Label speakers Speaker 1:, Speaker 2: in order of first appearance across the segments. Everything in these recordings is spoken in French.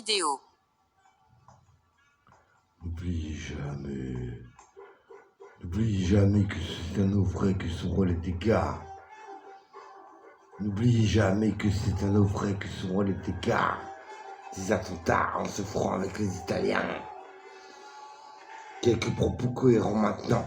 Speaker 1: vidéo.
Speaker 2: N'oublie jamais que c'est un naufrage que seront les dégâts. N'oublie jamais que c'est un naufrage que seront les dégâts des attentats en se feront avec les Italiens. Quelques propos cohérents maintenant.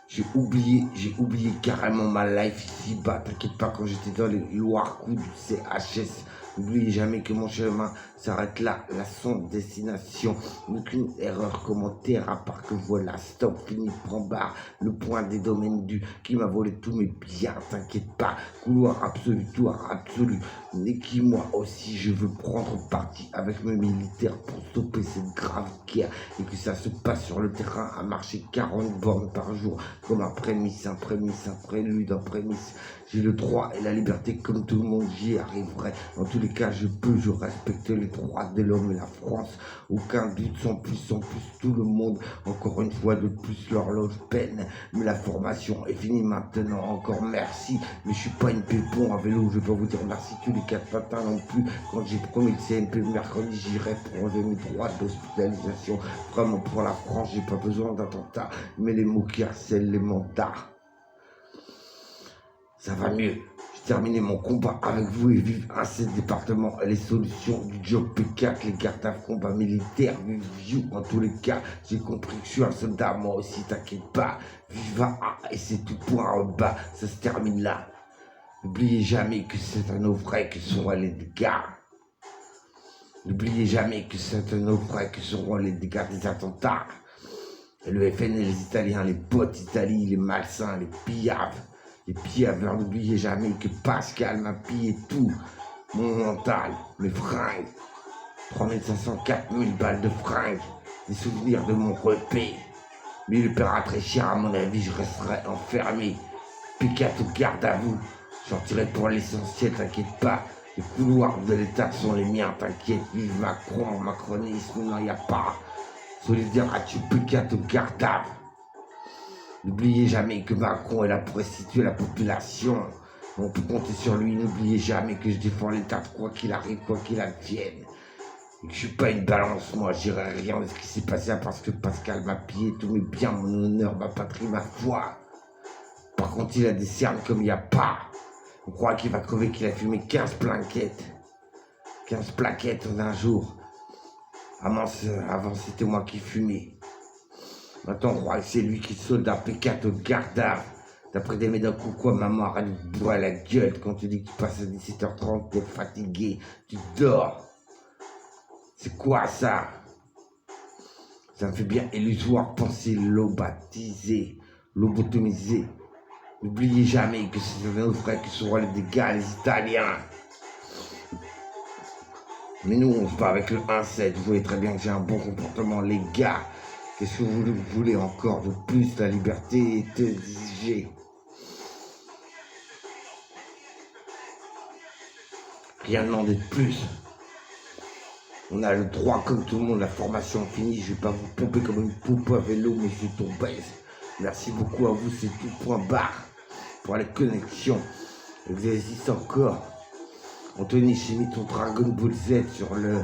Speaker 2: J'ai oublié carrément ma life ici-bas. T'inquiète pas, quand j'étais dans les Loire-Coups du CHS, n'oubliez jamais que mon chemin s'arrête là, la son destination. Aucune erreur commentaire, à part que voilà, stop, fini, prends barre. Le point des domaines du qui m'a volé tous mes biens, t'inquiète pas. Couloir absolu, tour absolu. Et qui moi aussi je veux prendre parti avec mes militaires pour stopper cette grave guerre. Et que ça se passe sur le terrain à marcher 40 bornes par jour. Comme un prémisse, un prélude, un prémisse. J'ai le droit et la liberté comme tout le monde, j'y arriverai. Dans tous les cas, je respecte les droits de l'homme et la France. Aucun doute, sans plus, tout le monde. Encore une fois de plus, l'horloge peine. Mais la formation est finie maintenant, encore merci. Mais je suis pas une pépon à vélo, je vais pas vous dire merci tous les 4 matins non plus. Quand j'ai promis le CNP mercredi, j'irai pour enlever mes droits d'hospitalisation. Vraiment pour la France, j'ai pas besoin d'attentats. Mais les mots qui harcèlent les mandats. Ça va mieux. J'ai terminé mon combat avec vous et vive un seul département et les solutions du job P4, les gardes à combat militaire, vive you en tous les cas. J'ai compris que je suis un soldat, moi aussi, t'inquiète pas. Viva A et c'est tout point en bas, ça se termine là. N'oubliez jamais que c'est un naufrage que seront les dégâts. N'oubliez jamais que c'est un naufrage que seront les dégâts des attentats. Et le FN et les Italiens, les potes Italie, les malsains, les pillaves. Les pillaves, n'oubliez jamais que Pascal m'a pillé tout. Mon mental, mes fringues. 3500, 4000 balles de fringues. Des souvenirs de mon repé. Mais le paiera très cher, à mon avis, je resterai enfermé. P4 au garde à vous. J'en tirerai pour l'essentiel, t'inquiète pas. Les couloirs de l'État sont les miens, t'inquiète. Vive Macron, macronisme, non, y a pas. Solidaire à tu P4 au garde à vous. N'oubliez jamais que Macron est là pour restituer la population. On peut compter sur lui. N'oubliez jamais que je défends l'État quoi qu'il arrive, quoi qu'il advienne. Et que je suis pas une balance, moi. J'irai rien de ce qui s'est passé parce que Pascal m'a pillé tous mes biens, mon honneur, ma patrie, ma foi. Par contre, il a des cernes comme il n'y a pas. On croit qu'il va crever, qu'il a fumé 15 plaquettes. 15 plaquettes en un jour. Avant c'était moi qui fumais. Maintenant, on croit que c'est lui qui soldat P4 au garde à vue. D'après des médocs ou quoi, maman arrête de boire la gueule quand tu dis que tu passes à 17h30, t'es fatigué, tu dors. C'est quoi ça? Ça me fait bien illusoire penser lobotomisé. N'oubliez jamais que c'est nos frères qui seront les dégâts, les Italiens. Mais nous, on se bat avec le 1-7. Vous voyez très bien que j'ai un bon comportement, les gars. Qu'est-ce que vous voulez encore de plus? La liberté est exigée. Rien demandé de plus. On a le droit comme tout le monde, la formation finie. Je vais pas vous pomper comme une poupe à vélo, mais je tombe baise. Merci beaucoup à vous, c'est tout point barre. Pour les connexions. Existe encore. Anthony, j'ai mis ton Dragon Ball Z sur le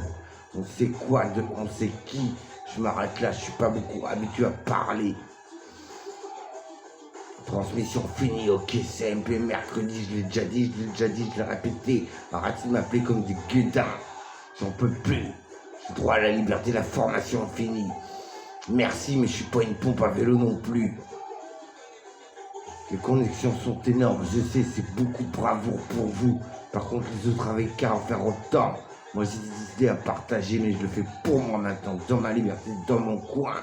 Speaker 2: on sait quoi de on sait qui. Je m'arrête là, je suis pas beaucoup habitué à parler. Transmission finie, ok, CMP mercredi, je l'ai déjà dit, je l'ai répété. Arrêtez de m'appeler comme des gueudins. J'en peux plus. J'ai droit à la liberté, la formation finie. Merci, mais je suis pas une pompe à vélo non plus. Les connexions sont énormes, je sais, c'est beaucoup bravoure pour vous. Par contre, les autres avaient qu'à en faire autant. Moi, j'ai des idées à partager, mais je le fais pour moi maintenant, dans ma liberté, dans mon coin.